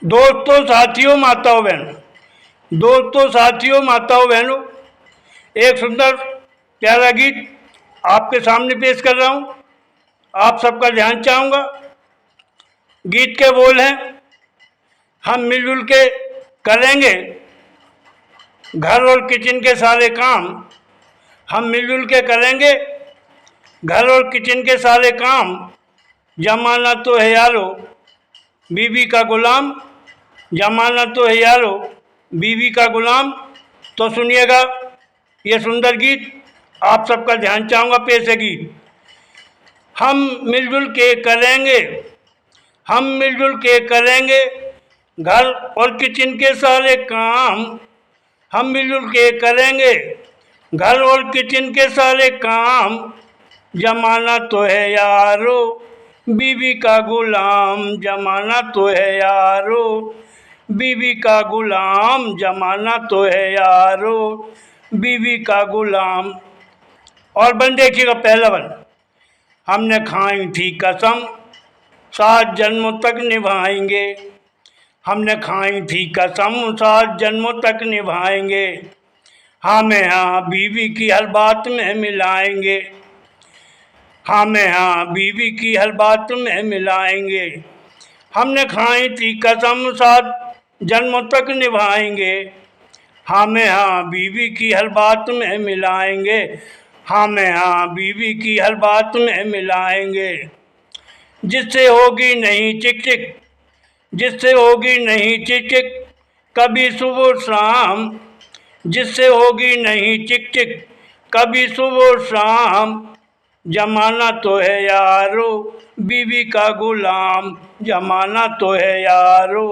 दोस्तों, माताओं बहनों, एक सुंदर प्यारा गीत आपके सामने पेश कर रहा हूँ। आप सबका ध्यान चाहूँगा। गीत के बोल हैं, हम मिलजुल के करेंगे घर और किचन के सारे काम। हम मिलजुल के करेंगे घर और किचन के सारे काम। जमाना तो है यारो बीवी का गुलाम, जमाना तो है यारो बीवी का गुलाम। तो सुनिएगा ये सुंदर गीत, आप सबका ध्यान चाहूँगा। पेश है गीत। हम मिलजुल के करेंगे, हम मिलजुल के करेंगे घर और किचन के सारे काम। हम मिलजुल के करेंगे घर और किचन के सारे काम। जमाना तो है यारो बीवी का गुलाम, जमाना तो है यारो बीवी का गुलाम, जमाना तो है यारो बीवी का गुलाम। और बन देखिएगा पहला बन। हमने खाई थी कसम 7 जन्मों तक निभाएंगे। हमने खाई थी कसम 7 जन्मों तक निभाएंगे। हमें हाँ बीवी की हर बात में मिलाएंगे। हमें हाँ बीवी की हर बात में मिलाएंगे। हमने खाई थी कसम 7 जन्मों तक निभाएंगे। हमें हाँ बीवी की हर बात में मिलाएंगे। हमें हाँ बीवी की हर बात में मिलाएंगे। जिससे होगी नहीं चिक चिक, जिससे होगी नहीं चिक चिक कभी सुबह शाम। जिससे होगी नहीं चिक चिक कभी सुबह शाम। जमाना तो है यारो बीवी का गुलाम, जमाना तो है यारो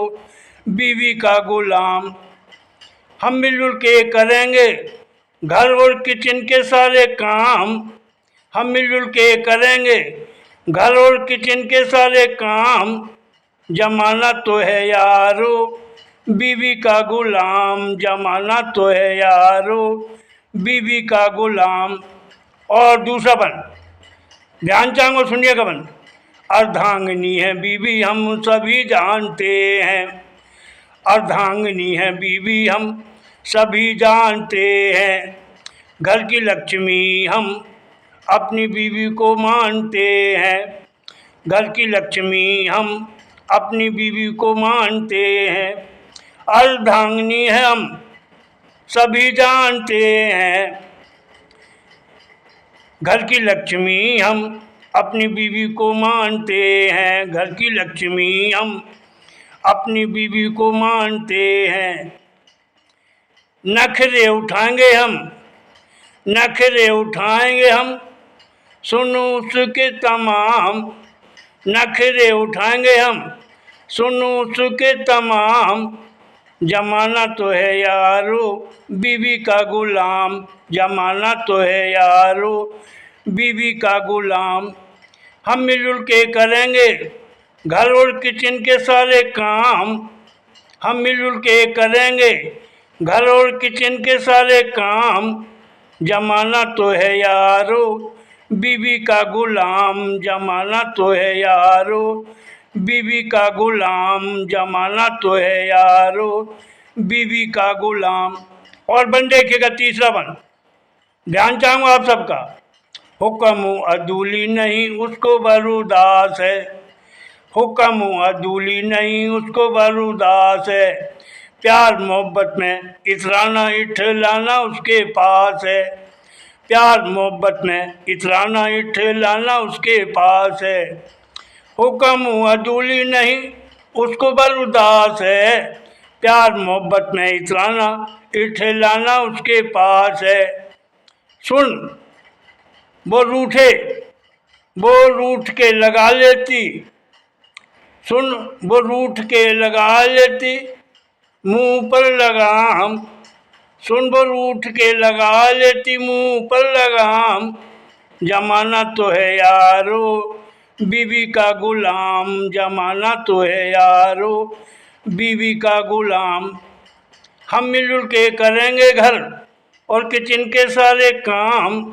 बीवी का गुलाम। हम मिलजुल के करेंगे घर और किचन के सारे काम। हम मिलजुल के करेंगे घर और किचन के सारे काम। जमाना तो है यारो बीवी का गुलाम, जमाना तो है यारो बीवी का गुलाम। और दूसरा बन ध्यान चाहूँगा, सुनिएगा बन। अर्धांगिनी है बीवी हम सभी जानते हैं। अर्धांगिनी है बीवी हम सभी जानते हैं। घर की लक्ष्मी हम अपनी बीवी को मानते हैं। घर की लक्ष्मी हम अपनी बीवी को मानते हैं। अर्धांगिनी है हम सभी जानते हैं। घर की लक्ष्मी हम अपनी बीवी को मानते हैं। घर की लक्ष्मी हम अपनी बीवी को मानते हैं। नखरे उठाएंगे हम, नखरे उठाएंगे हम सुनो उसके तमाम। नखरे उठाएंगे हम सुनो उसके तमाम। जमाना तो है यारो बीवी का गुलाम, जमाना तो है यारो बीवी का गुलाम। हम मिलजुल के करेंगे घर और किचन के सारे काम। हम मिलजुल के करेंगे घर और किचन के सारे काम। जमाना तो है यारो बीवी का गुलाम, जमाना तो है यारो बीवी का गुलाम, जमाना तो है यारो बीवी का गुलाम। और बन देखिएगा तीसरा बन, ध्यान चाहूँगा आप सबका। हुक्म अदूली नहीं उसको बरूदास है। हुक्म अदूली नहीं उसको बरूदास है। प्यार मोहब्बत में इतराना इठलाना उसके पास है। प्यार मोहब्बत में इतराना इठलाना उसके पास है। हुक्म अदूली नहीं उसको बरूदास है। प्यार मोहब्बत में इतराना इठलाना उसके पास है। सुन वो रूठे वो रूठ के लगा लेती। सुन वो रूठ के लगा लेती मुँह पर लगाम। सुन वो रूठ के लगा लेती मुँह पर लगाम। जमाना तो है यारो बीवी का गुलाम, जमाना तो है यारो बीवी का गुलाम। हम मिलजुल के करेंगे घर और किचन के सारे काम।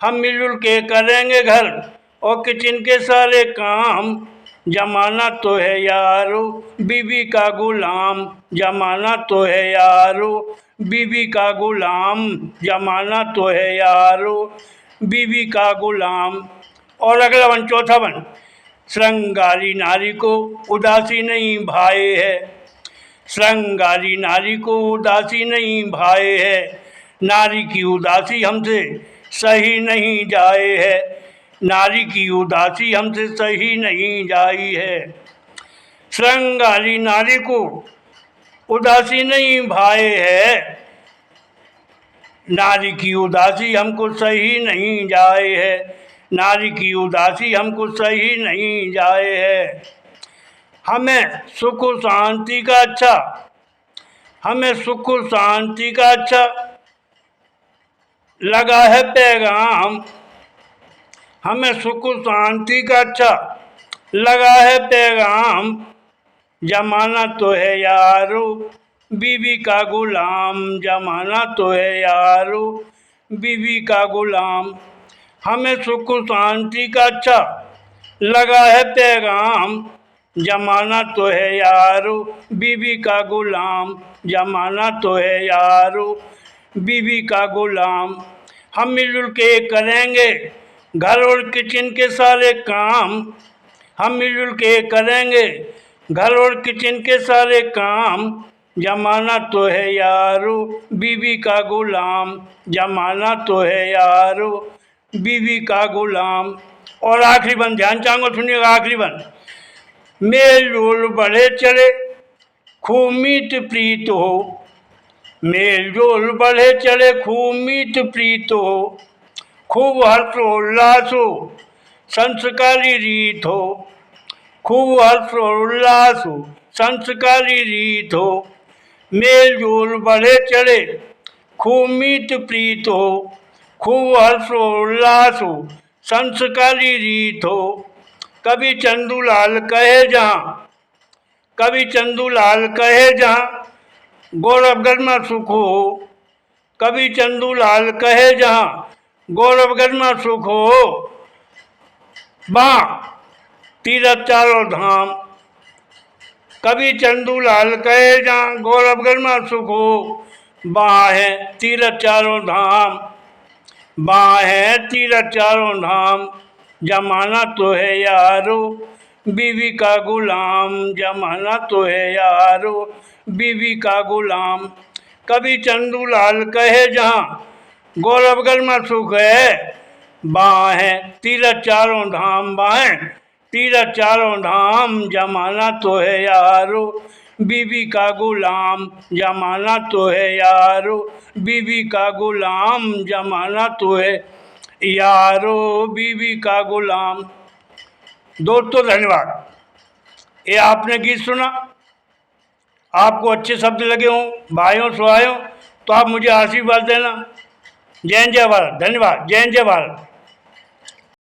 हम मिलजुल के करेंगे घर और किचन के सारे काम। जमाना तो है यारो बीवी का गुलाम, जमाना तो है यारो बीवी का गुलाम, जमाना तो है यारो बीवी का गुलाम। और अगला वन, चौथा वन, श्रृंगारी नारी को उदासी नहीं भाए है, श्रृंगारी नारी को उदासी नहीं भाए है, नारी की उदासी हमसे सही नहीं जाए है, नारी की उदासी हमसे सही नहीं जाई है। श्रृंगारी नारी को उदासी नहीं भाए है, नारी की उदासी हमको सही नहीं जाए है, नारी की उदासी हमको सही नहीं जाए है। हमें सुख शांति का अच्छा, हमें सुख शांति का अच्छा लगा है पैगाम, हमें सुख शांति का अच्छा लगा है पैगाम, जमाना तो है यारो बीवी का गुलाम, जमाना तो है यारो बीवी का गुलाम। हमें सुख शांति का अच्छा लगा है पैगाम, जमाना तो है यारो बीवी का गुलाम, जमाना तो है यारो बीवी का गुलाम। हम मिलजुल के करेंगे घर और किचन के सारे काम, हम मिलजुल के करेंगे घर और किचन के सारे काम, जमाना तो है यारो बीवी का गुलाम, जमाना तो है यारो बीवी का गुलाम। और आखिरी बंद ध्यान चाहूँगा, सुनिएगा आखिरी बंद। मेल जोल बढ़े चले खूब मीत प्रीत हो, मेल जोल बढ़े चले खूब मीत प्रीत हो, खूब हर्षोल्लास हो संस्कारी रीत हो, खूब हर्षोल्लास हो संस्कारी रीत हो, मेल जोल बढ़े चले खूब मीत प्रीत हो, खूब हर्षोल्लास हो संस्कारी रीत हो। कभी चंदूलाल कहे जहाँ, कभी चंदूलाल कहे जहाँ गौरवगढ़ में सुख हो, कभी चंदूलाल कहे जहाँ गौरवगढ़ में सुख हो, वहाँ तीरथ चारों धाम। कभी चंदूलाल कहे जहाँ गौरवगढ़ में सुख हो, वहाँ है तीरथ चारों धाम, वहाँ है तीरथ चारों धाम, जमाना तो है यारो बीवी का गुलाम, जमाना तो है यारो बीवी का गुलाम। कभी चंदूलाल कहे जहाँ गौरवगढ़ में सुख है, वहाँ है तीरथ चारों धाम, वहाँ है तीरथ चारों धाम, जमाना तो है यारो बीवी का गुलाम, जमाना तो है यारो बीवी का गुलाम, जमाना तो है यारो बीवी का गुलाम। दोस्तों धन्यवाद। ये आपने गीत सुना, आपको अच्छे शब्द लगे हों, भाइयों सुहायों, तो आप मुझे आशीर्वाद देना। जय जय भारत। धन्यवाद। जय जय भारत।